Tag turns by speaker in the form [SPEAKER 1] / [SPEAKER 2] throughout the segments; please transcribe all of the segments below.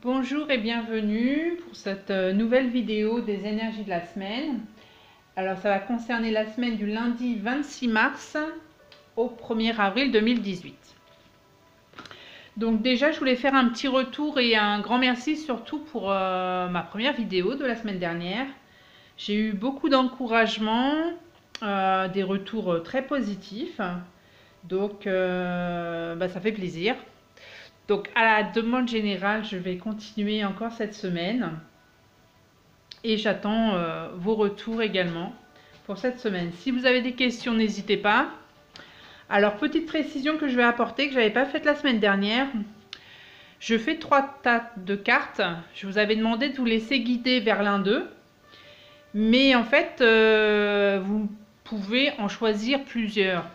[SPEAKER 1] Bonjour et bienvenue pour cette nouvelle vidéo des énergies de la semaine. Alors ça va concerner la semaine du lundi 26 mars au 1er avril 2018. Donc déjà je voulais faire un petit retour et un grand merci surtout pour ma première vidéo de la semaine dernière. J'ai eu beaucoup d'encouragement, des retours très positifs, donc ça fait plaisir. Donc à la demande générale, je vais continuer encore cette semaine et j'attends vos retours également pour cette semaine. Si vous avez des questions, n'hésitez pas. Alors petite précision que je vais apporter, que je n'avais pas faite la semaine dernière. Je fais 3 tas de cartes. Je vous avais demandé de vous laisser guider vers l'un d'eux. Mais en fait, vous pouvez en choisir plusieurs.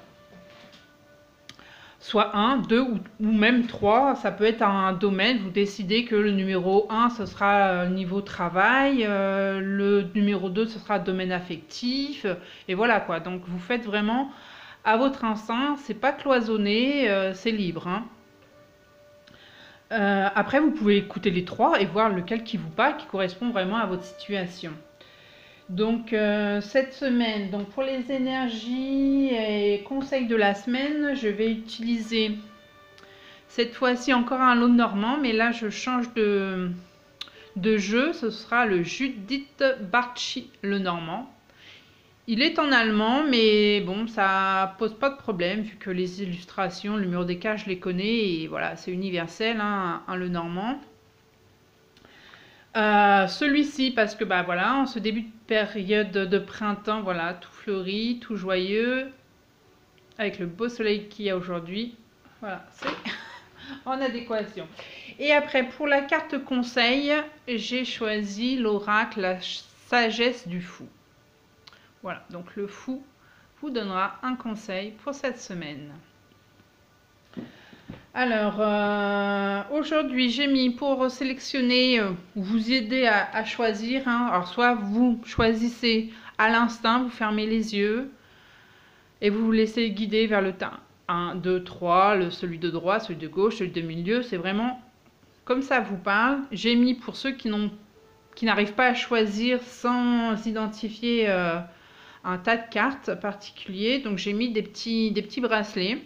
[SPEAKER 1] Soit 1, 2 ou même 3, ça peut être un domaine, vous décidez que le numéro 1 ce sera le niveau travail, le numéro 2 ce sera domaine affectif, et voilà quoi, donc vous faites vraiment à votre instinct, c'est pas cloisonné, c'est libre. Après vous pouvez écouter les 3 et voir lequel qui vous parle, qui correspond vraiment à votre situation. Donc cette semaine, donc pour les énergies et conseils de la semaine, je vais utiliser cette fois-ci encore un lot normand, mais là je change de jeu, ce sera le Judith Barchi le normand. Il est en allemand, mais bon, ça pose pas de problème vu que les illustrations, le mur des cages, je les connais et voilà, c'est universel, hein, le normand. Celui-ci parce que bah voilà, en ce début de période de printemps, voilà, tout fleuri, tout joyeux, avec le beau soleil qu'il y a aujourd'hui, voilà, c'est en adéquation. Et après pour la carte conseil, j'ai choisi l'oracle la sagesse du fou. Voilà, donc le fou vous donnera un conseil pour cette semaine. Alors, aujourd'hui, j'ai mis pour sélectionner, vous aider à choisir. Alors, soit vous choisissez à l'instinct, vous fermez les yeux et vous vous laissez guider vers le tas. 1, 2, 3, celui de droite, celui de gauche, celui de milieu. C'est vraiment comme ça vous parle. J'ai mis pour ceux qui n'arrivent pas à choisir sans identifier un tas de cartes particuliers. Donc, j'ai mis des petits bracelets.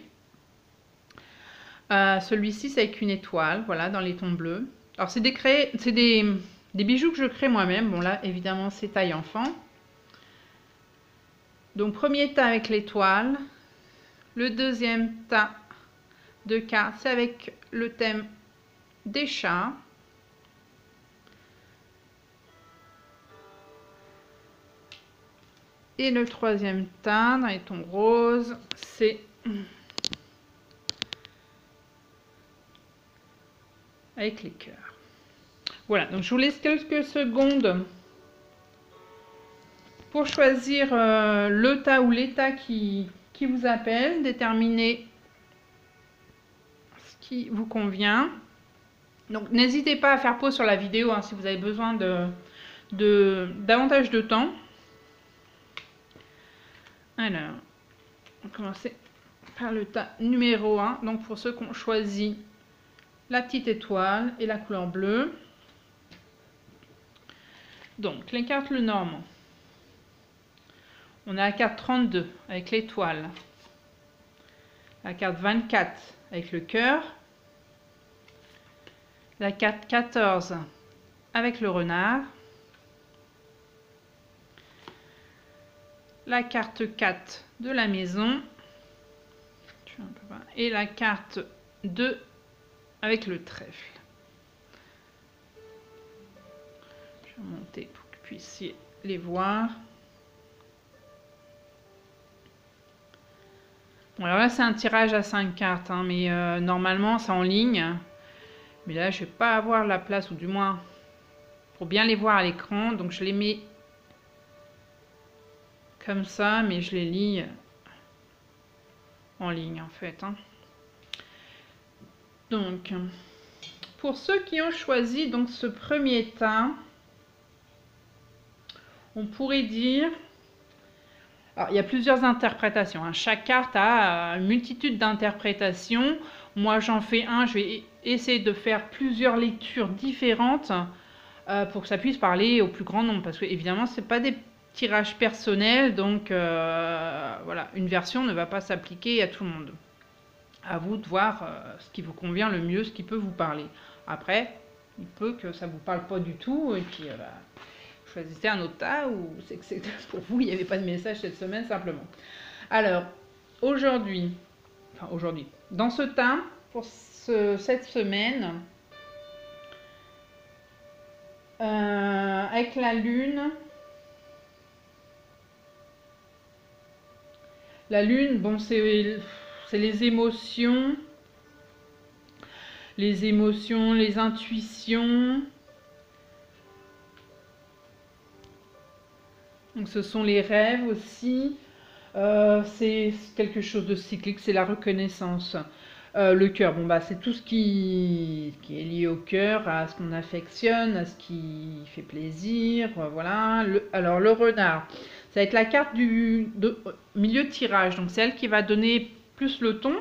[SPEAKER 1] Celui-ci c'est avec une étoile, voilà, dans les tons bleus. Alors c'est des bijoux que je crée moi-même. Bon là évidemment c'est taille enfant. Donc premier tas avec l'étoile. Le deuxième tas de cartes c'est avec le thème des chats. Et le troisième tas dans les tons roses c'est avec les cœurs. Voilà, donc je vous laisse quelques secondes pour choisir le tas ou les tas qui vous appelle, déterminer ce qui vous convient. Donc n'hésitez pas à faire pause sur la vidéo si vous avez besoin davantage de temps. Alors, on va commencer par le tas numéro 1. Donc pour ceux qui ont choisi la petite étoile et la couleur bleue. Donc les cartes le normand. On a la carte 32 avec l'étoile. La carte 24 avec le cœur. La carte 14 avec le renard. La carte 4 de la maison. Et la carte 2 avec le trèfle. Je vais monter pour que vous puissiez les voir. Bon, alors là c'est un tirage à 5 cartes, mais normalement c'est en ligne. Mais là je vais pas avoir la place, ou du moins pour bien les voir à l'écran, donc je les mets comme ça, mais je les lis en ligne en fait. Donc pour ceux qui ont choisi donc ce premier tas, on pourrait dire, alors il y a plusieurs interprétations, chaque carte a une multitude d'interprétations. Moi j'en fais un, je vais essayez de faire plusieurs lectures différentes pour que ça puisse parler au plus grand nombre. Parce que évidemment, ce n'est pas des tirages personnels, donc voilà, une version ne va pas s'appliquer à tout le monde. À vous de voir ce qui vous convient le mieux, ce qui peut vous parler. Après, il peut que ça ne vous parle pas du tout, et puis choisissez un autre tas, ou c'est que pour vous, il n'y avait pas de message cette semaine, simplement. Alors, aujourd'hui, dans ce tas, pour cette semaine, avec la lune, bon, c'est les émotions, les intuitions. Donc ce sont les rêves aussi. C'est quelque chose de cyclique, c'est la reconnaissance. Le cœur, bon bah c'est tout ce qui est lié au cœur, à ce qu'on affectionne, à ce qui fait plaisir, voilà. Alors le renard, ça va être la carte du milieu de tirage, donc c'est elle qui va donner plus le ton.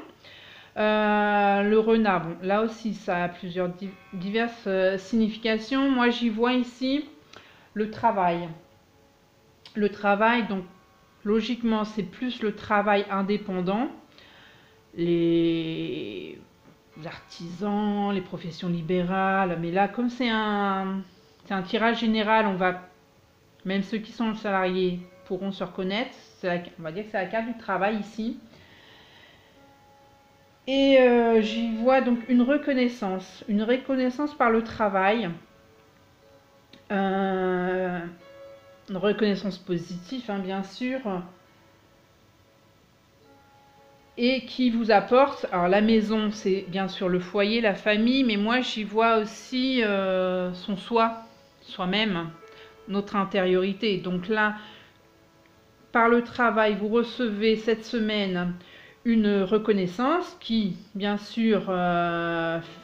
[SPEAKER 1] Le renard, bon, là aussi ça a plusieurs diverses significations. Moi j'y vois ici le travail. Le travail, donc logiquement c'est plus le travail indépendant, les artisans, les professions libérales, mais là comme c'est un tirage général, même ceux qui sont salariés pourront se reconnaître. On va dire que c'est la carte du travail ici. Et j'y vois donc une reconnaissance par le travail, une reconnaissance positive, hein, bien sûr, et qui vous apporte, alors la maison c'est bien sûr le foyer, la famille, mais moi j'y vois aussi son soi-même, notre intériorité. Donc là, par le travail, vous recevez cette semaine une reconnaissance qui, bien sûr,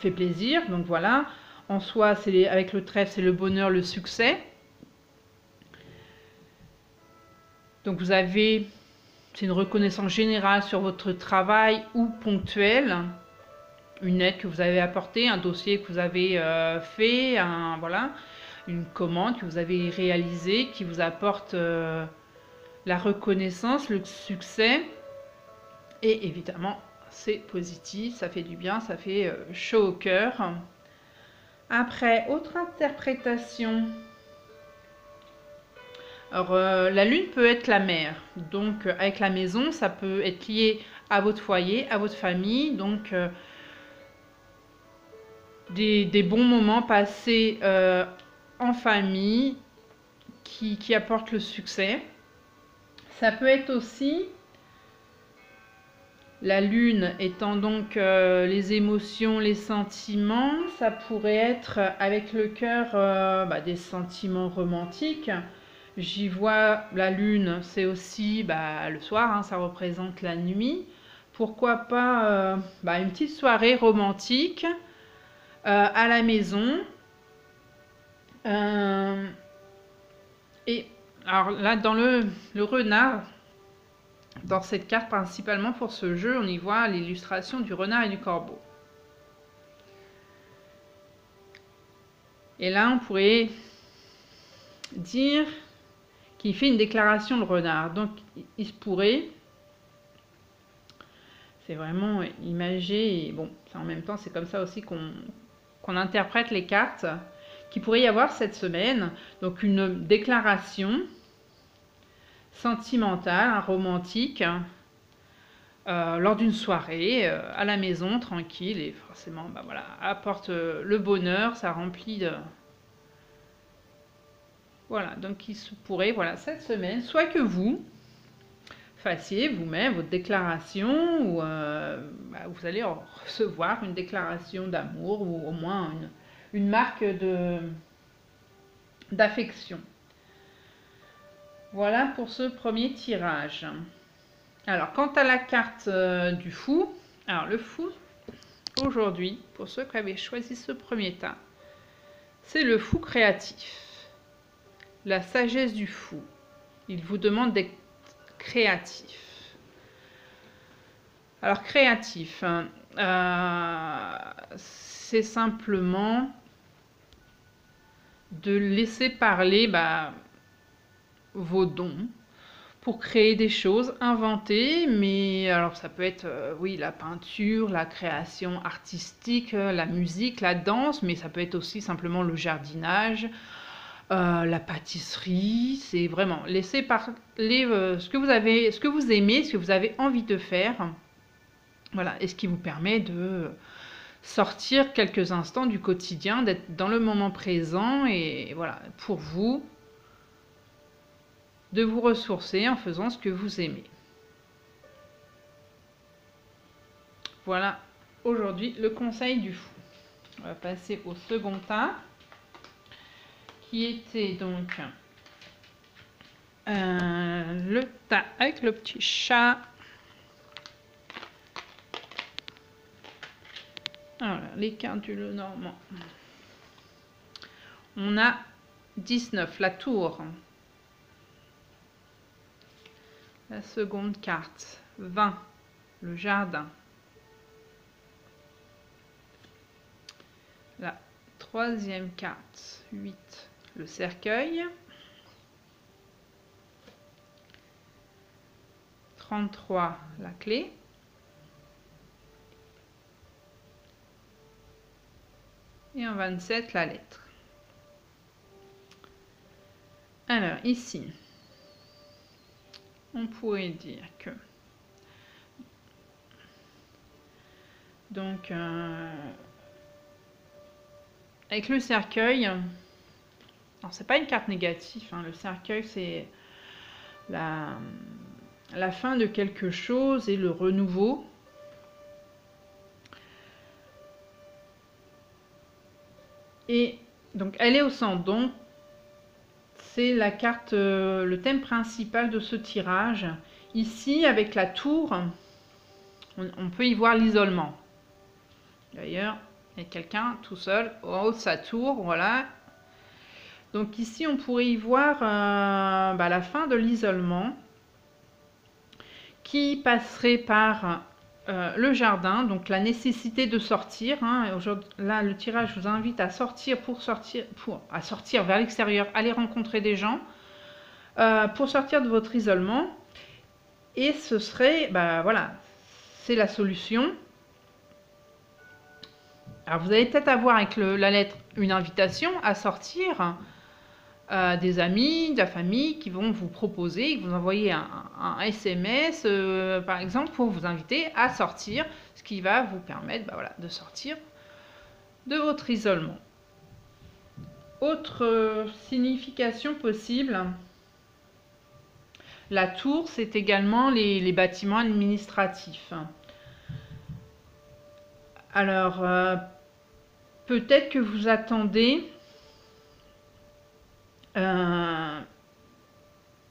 [SPEAKER 1] fait plaisir. Donc voilà, en soi, avec le trèfle, c'est le bonheur, le succès. Donc vous avez, c'est une reconnaissance générale sur votre travail ou ponctuelle, une aide que vous avez apportée, un dossier que vous avez fait, voilà, une commande que vous avez réalisée qui vous apporte la reconnaissance, le succès. Et évidemment, c'est positif, ça fait du bien, ça fait chaud au cœur. Après, autre interprétation. Alors, la lune peut être la mère. Donc, avec la maison, ça peut être lié à votre foyer, à votre famille. Donc, des bons moments passés en famille qui apportent le succès. Ça peut être aussi... La lune étant donc les émotions, les sentiments, ça pourrait être avec le cœur des sentiments romantiques. J'y vois la lune, c'est aussi le soir, hein, ça représente la nuit. Pourquoi pas une petite soirée romantique à la maison. Et alors là, dans le renard, dans cette carte, principalement pour ce jeu, on y voit l'illustration du renard et du corbeau. Et là, on pourrait dire qu'il fait une déclaration, le renard. Donc, il se pourrait, c'est vraiment imagé, et bon, en même temps, c'est comme ça aussi qu'on interprète les cartes, qu'il pourrait y avoir cette semaine, donc une déclaration sentimentale, romantique, lors d'une soirée à la maison, tranquille, et forcément voilà, apporte le bonheur, ça remplit de... Voilà, donc il se pourrait, voilà, cette semaine, soit que vous fassiez vous-même votre déclaration, ou vous allez recevoir une déclaration d'amour, ou au moins une marque d'affection. Voilà pour ce premier tirage. Alors, quant à la carte du fou, alors le fou, aujourd'hui, pour ceux qui avaient choisi ce premier tas, c'est le fou créatif. La sagesse du fou. Il vous demande d'être créatif. Alors, créatif, hein, c'est simplement de laisser parler vos dons pour créer des choses, inventer, mais alors ça peut être, oui, la peinture, la création artistique, la musique, la danse, mais ça peut être aussi simplement le jardinage, la pâtisserie, c'est vraiment laisser parler ce que vous avez, ce que vous aimez, ce que vous avez envie de faire, voilà, et ce qui vous permet de sortir quelques instants du quotidien, d'être dans le moment présent, et voilà, pour vous, de vous ressourcer en faisant ce que vous aimez. Voilà, aujourd'hui, le conseil du fou. On va passer au second tas, qui était donc le tas avec le petit chat. Voilà, les cartes du Lenormand. On a 19, la tour. La seconde carte, 20, le jardin. La troisième carte, 8, le cercueil. 33, la clé. Et en 27, la lettre. Alors, ici, on pourrait dire que donc avec le cercueil, alors c'est pas une carte négative, hein, le cercueil c'est la fin de quelque chose et le renouveau. Et donc elle est au centre, donc c'est la carte, le thème principal de ce tirage. Ici, avec la tour, on peut y voir l'isolement. D'ailleurs, il y a quelqu'un tout seul au haut de sa tour, voilà. Donc ici, on pourrait y voir la fin de l'isolement qui passerait par le jardin, donc la nécessité de sortir. Hein. Là, le tirage vous invite à sortir à sortir vers l'extérieur, aller rencontrer des gens pour sortir de votre isolement. Et ce serait, voilà, c'est la solution. Alors vous allez peut-être avoir avec la lettre une invitation à sortir, des amis, de la famille qui vont vous proposer, vous envoyer un SMS par exemple pour vous inviter à sortir, ce qui va vous permettre voilà, de sortir de votre isolement. Autre signification possible, la tour, c'est également les bâtiments administratifs. Alors, peut-être que vous attendez,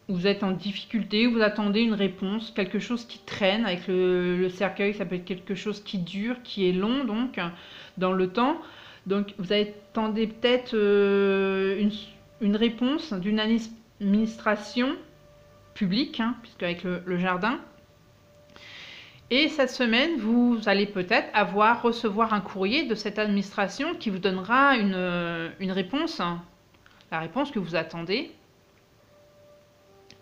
[SPEAKER 1] vous êtes en difficulté, vous attendez une réponse, quelque chose qui traîne. Avec le cercueil, ça peut être quelque chose qui dure, qui est long, donc, dans le temps. Donc, vous attendez peut-être une réponse d'une administration publique, hein, puisque avec le jardin. Et cette semaine, vous allez peut-être recevoir un courrier de cette administration qui vous donnera une réponse, la réponse que vous attendez.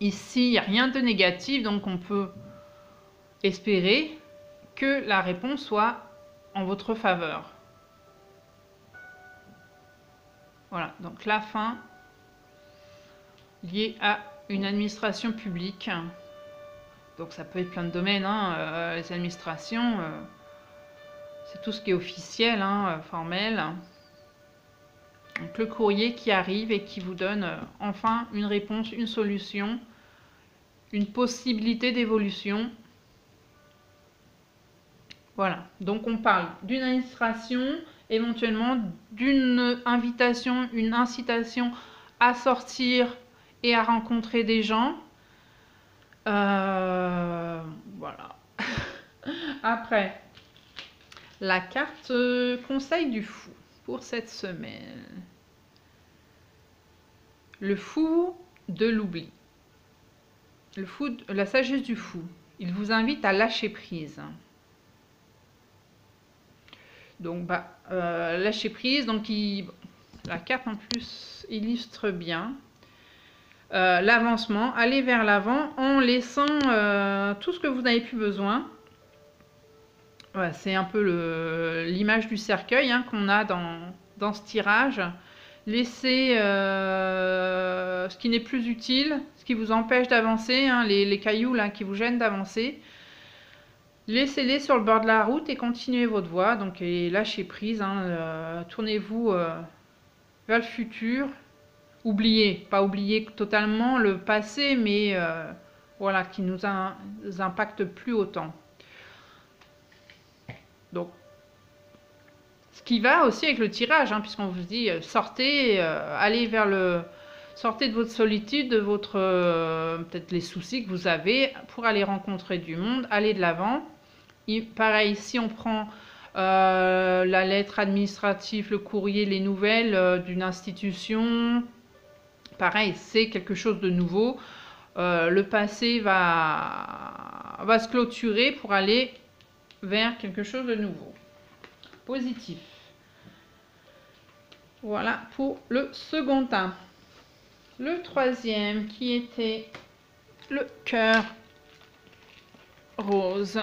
[SPEAKER 1] Ici, il n'y a rien de négatif, donc on peut espérer que la réponse soit en votre faveur. Voilà, donc la fin liée à une administration publique. Donc ça peut être plein de domaines, hein, les administrations, c'est tout ce qui est officiel, hein, formel. Donc le courrier qui arrive et qui vous donne enfin une réponse, une solution, une possibilité d'évolution. Voilà, donc on parle d'une administration, éventuellement d'une invitation, une incitation à sortir et à rencontrer des gens. Voilà. Après, la carte conseil du fou pour cette semaine. Le fou de l'oubli. Le fou, la sagesse du fou. Il vous invite à lâcher prise. Donc, lâcher prise. Donc, la carte en plus illustre bien l'avancement. Aller vers l'avant en laissant tout ce que vous n'avez plus besoin. Voilà, c'est un peu l'image du cercueil hein, qu'on a dans ce tirage. Laissez ce qui n'est plus utile, ce qui vous empêche d'avancer, hein, les cailloux là, qui vous gênent d'avancer. Laissez-les sur le bord de la route et continuez votre voie. Donc, et lâchez prise. Hein, tournez-vous vers le futur. Pas oublier totalement le passé, mais voilà, qui nous impacte plus autant. Donc, ce qui va aussi avec le tirage, hein, puisqu'on vous dit sortez, allez vers sortez de votre solitude, de votre peut-être les soucis que vous avez pour aller rencontrer du monde, aller de l'avant. Pareil, si on prend la lettre administrative, le courrier, les nouvelles d'une institution, pareil, c'est quelque chose de nouveau. Le passé va se clôturer pour aller vers quelque chose de nouveau. Positif. Voilà pour le second tas. Le troisième qui était le cœur rose.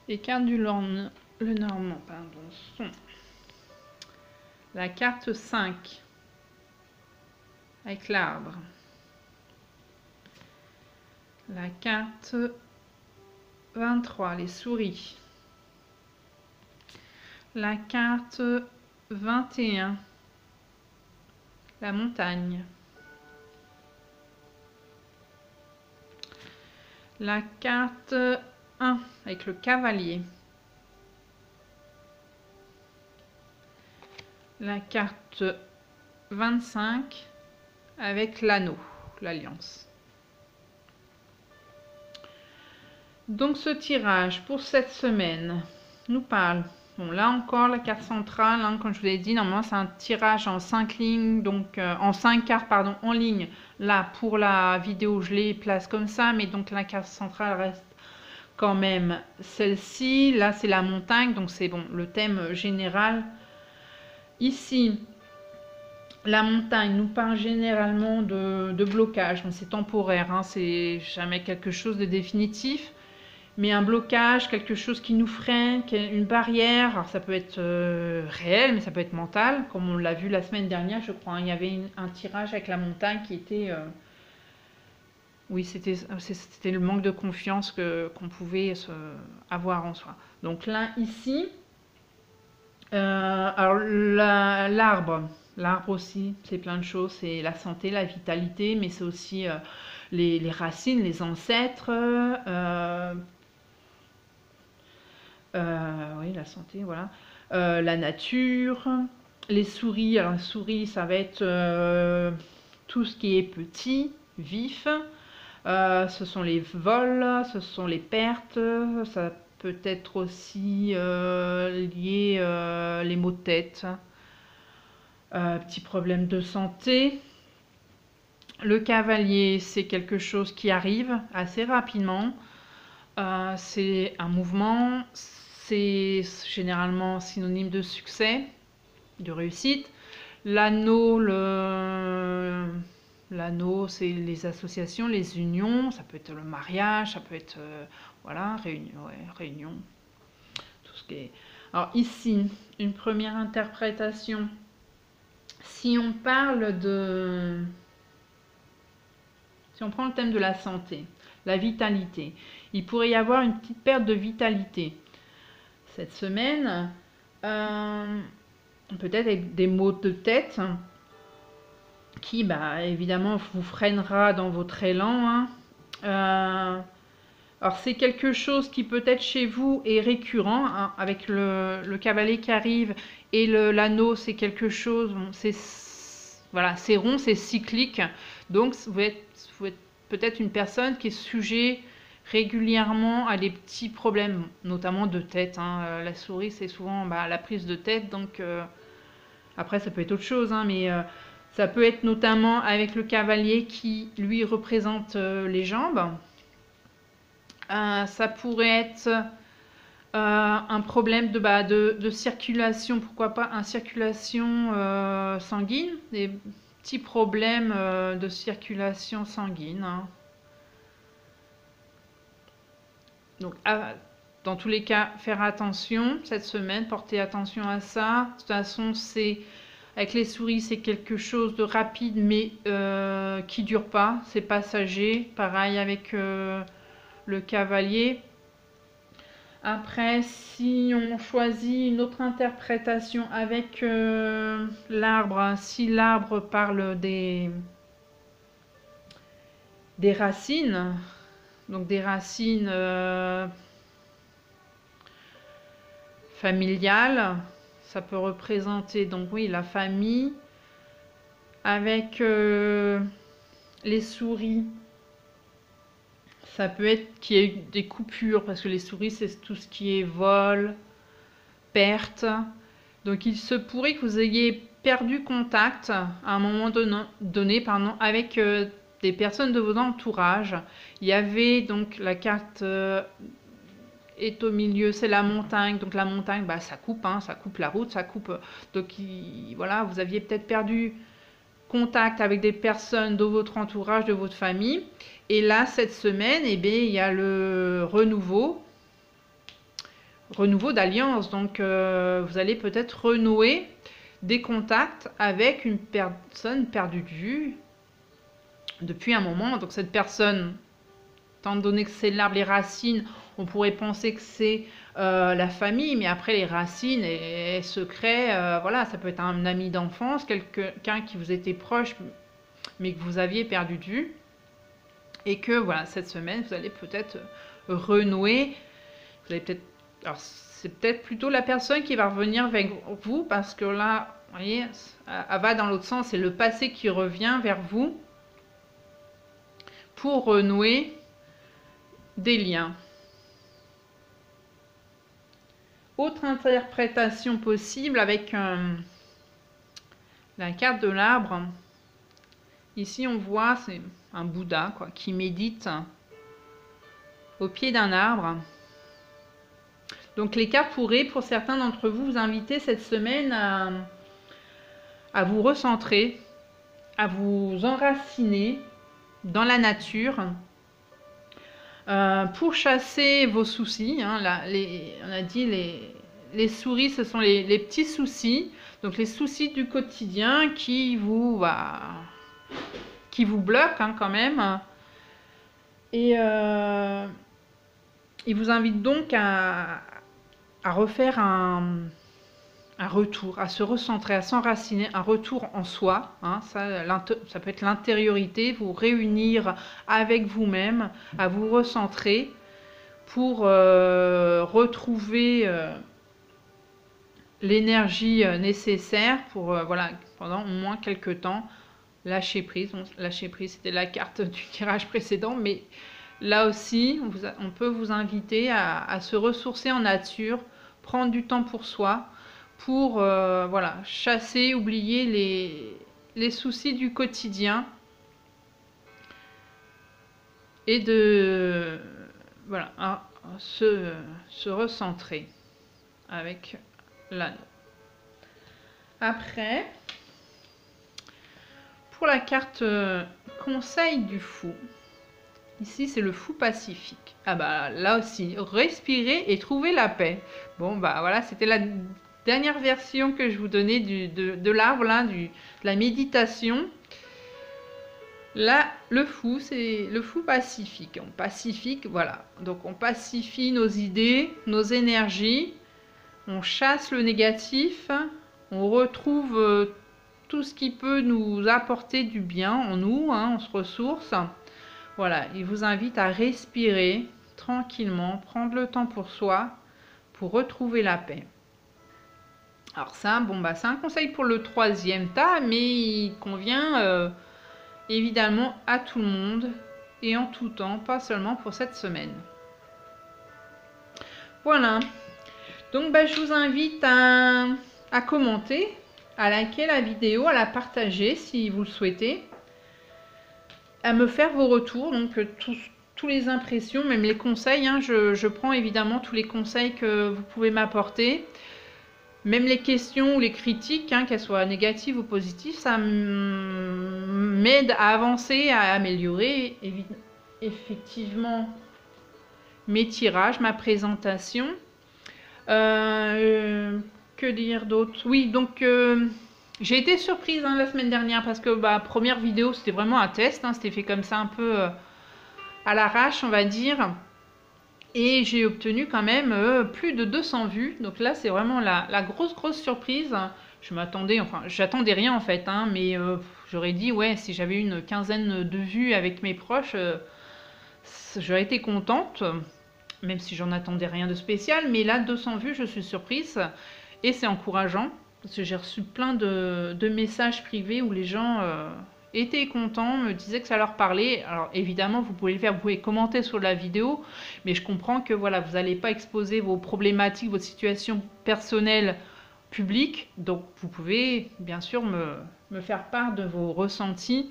[SPEAKER 1] Les cartes du Lenormand, sont la carte 5 avec l'arbre, la carte 23, les souris, la carte 21, la montagne, la carte 1 avec le cavalier, la carte 25 avec l'anneau, l'alliance. Donc ce tirage pour cette semaine nous parle, bon là encore la carte centrale, hein, comme je vous l'ai dit, normalement c'est un tirage en 5 lignes, donc en 5 cartes pardon, en ligne. Là pour la vidéo je les place comme ça, mais donc la carte centrale reste quand même celle-ci. Là c'est la montagne, donc c'est bon le thème général. Ici la montagne nous parle généralement de blocage, donc c'est temporaire, hein, c'est jamais quelque chose de définitif. Mais un blocage, quelque chose qui nous freine, une barrière, alors ça peut être réel, mais ça peut être mental, comme on l'a vu la semaine dernière, je crois. Hein, il y avait un tirage avec la montagne qui était... oui, c'était le manque de confiance qu'on pouvait avoir en soi. Donc là, ici, alors l'arbre aussi, c'est plein de choses. C'est la santé, la vitalité, mais c'est aussi les racines, les ancêtres... oui, la santé, voilà. La nature, les souris. Alors, les souris, ça va être tout ce qui est petit, vif. Ce sont les vols, ce sont les pertes. Ça peut être aussi lié les maux de tête, petits problèmes de santé. Le cavalier, c'est quelque chose qui arrive assez rapidement. C'est un mouvement. C'est généralement synonyme de succès, de réussite. L'anneau, c'est les associations, les unions. Ça peut être le mariage, ça peut être voilà, réunion, tout ce qui est. Alors ici, une première interprétation. Si on parle si on prend le thème de la santé, la vitalité, il pourrait y avoir une petite perte de vitalité cette semaine, peut-être avec des maux de tête qui évidemment vous freinera dans votre élan. Hein. Alors c'est quelque chose qui peut-être chez vous est récurrent, hein, avec le cavalier qui arrive et l'anneau, c'est quelque chose, voilà, c'est rond, c'est cyclique, donc vous êtes peut-être une personne qui est sujet régulièrement à des petits problèmes, notamment de tête. Hein. La souris, c'est souvent la prise de tête, donc après ça peut être autre chose, hein, mais ça peut être notamment avec le cavalier qui lui représente les jambes. Ça pourrait être un problème de circulation, pourquoi pas une circulation sanguine, des petits problèmes de circulation sanguine, hein. Donc, dans tous les cas, faire attention cette semaine, porter attention à ça. De toute façon, avec les souris, c'est quelque chose de rapide, mais qui dure pas, c'est passager. Pareil avec le cavalier. Après, si on choisit une autre interprétation avec l'arbre, si l'arbre parle des racines, donc des racines familiales, ça peut représenter donc oui la famille. Avec les souris, ça peut être qu'il y ait des coupures, parce que les souris, c'est tout ce qui est vol, perte. Donc il se pourrait que vous ayez perdu contact à un moment donné avec des personnes de vos entourages. Il y avait donc la carte est au milieu, c'est la montagne. Donc la montagne, bah, ça coupe, hein, ça coupe la route, ça coupe. Donc voilà, vous aviez peut-être perdu contact avec des personnes de votre entourage, de votre famille. Et là, cette semaine, eh bien, il y a le renouveau d'alliance. Donc, vous allez peut-être renouer des contacts avec une personne perdue de vue depuis un moment. Donc, cette personne, étant donné que c'est l'arbre, les racines, on pourrait penser que c'est la famille, mais après les racines et secrets, voilà, ça peut être un ami d'enfance, quelqu'un qui vous était proche, mais que vous aviez perdu de vue. Et que voilà, cette semaine, vous allez peut-être renouer. Vous allez peut-être. Alors, c'est peut-être plutôt la personne qui va revenir vers vous, parce que là, vous voyez, elle va dans l'autre sens. C'est le passé qui revient vers vous pour renouer des liens. Autre interprétation possible avec la carte de l'arbre. Ici, on voit, c'est un Bouddha quoi, qui médite au pied d'un arbre. Donc les cartes pourraient, pour certains d'entre vous, vous inviter cette semaine à vous recentrer, à vous enraciner dans la nature, pour chasser vos soucis. Hein, là, on a dit les souris, ce sont les petits soucis, donc les soucis du quotidien qui vous bloquent hein, quand même. Et il vous invite donc à refaire un retour, à se recentrer, à s'enraciner, un retour en soi. Hein, ça peut être l'intériorité, vous réunir avec vous-même, à vous recentrer pour retrouver l'énergie nécessaire pour, voilà, pendant au moins quelques temps, lâcher prise. Lâcher prise, c'était la carte du tirage précédent, mais là aussi, on peut vous inviter à se ressourcer en nature, prendre du temps pour soi, pour voilà, chasser, oublier les soucis du quotidien et de voilà, se recentrer avec l'anneau. Après, pour la carte conseil du fou, ici c'est le fou pacifique. Ah bah là aussi, respirer et trouver la paix. Bon bah voilà, c'était la dernière version que je vous donnais de l'arbre, là, de la méditation. Là, le fou, c'est le fou pacifique. On pacifique, voilà. Donc on pacifie nos idées, nos énergies. On chasse le négatif. On retrouve tout ce qui peut nous apporter du bien en nous. Hein, on se ressource. Voilà, il vous invite à respirer tranquillement, prendre le temps pour soi, pour retrouver la paix. Alors ça, bon bah c'est un conseil pour le troisième tas, mais il convient évidemment à tout le monde et en tout temps, pas seulement pour cette semaine. Voilà. Donc bah, je vous invite à commenter, à liker la vidéo, à la partager si vous le souhaitez, à me faire vos retours, donc tout tous les impressions, même les conseils. Hein, je prends évidemment tous les conseils que vous pouvez m'apporter. Même les questions ou les critiques, hein, qu'elles soient négatives ou positives, ça m'aide à avancer, à améliorer effectivement mes tirages, ma présentation. Que dire d'autre? Oui, donc j'ai été surprise la semaine dernière parce que première vidéo, c'était vraiment un test. Hein, c'était fait comme ça un peu à l'arrache, on va dire. Et j'ai obtenu quand même plus de 200 vues. Donc là, c'est vraiment la grosse surprise. Je m'attendais, enfin, j'attendais rien en fait, hein, mais j'aurais dit, ouais, si j'avais une quinzaine de vues avec mes proches, j'aurais été contente, même si j'en attendais rien de spécial. Mais là, 200 vues, je suis surprise. Et c'est encourageant, parce que j'ai reçu plein de messages privés où les gens étaient contents, me disaient que ça leur parlait. Alors évidemment, vous pouvez le faire, vous pouvez commenter sur la vidéo, mais je comprends que voilà, vous n'allez pas exposer vos problématiques, votre situation personnelle publique, donc vous pouvez bien sûr me faire part de vos ressentis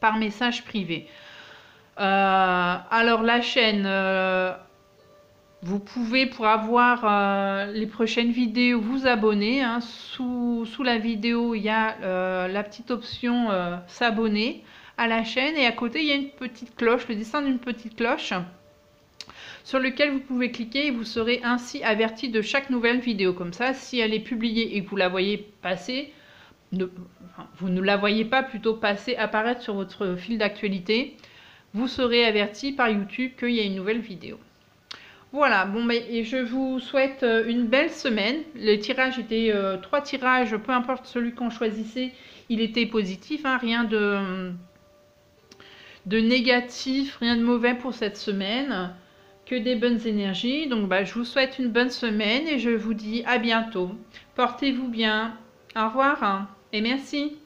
[SPEAKER 1] par message privé. Alors la chaîne, vous pouvez, pour avoir les prochaines vidéos, vous abonner. Hein. Sous la vidéo, il y a la petite option s'abonner à la chaîne. Et à côté, il y a une petite cloche, le dessin d'une petite cloche, sur lequel vous pouvez cliquer et vous serez ainsi averti de chaque nouvelle vidéo. Comme ça, si elle est publiée et que vous la voyez passer, vous ne la voyez pas plutôt passer, apparaître sur votre fil d'actualité, vous serez averti par YouTube qu'il y a une nouvelle vidéo. Voilà, bon, et je vous souhaite une belle semaine. Les tirages étaient 3 tirages, peu importe celui qu'on choisissait, il était positif, hein, rien de négatif, rien de mauvais pour cette semaine, que des bonnes énergies. Donc je vous souhaite une bonne semaine et je vous dis à bientôt. Portez-vous bien, au revoir et merci.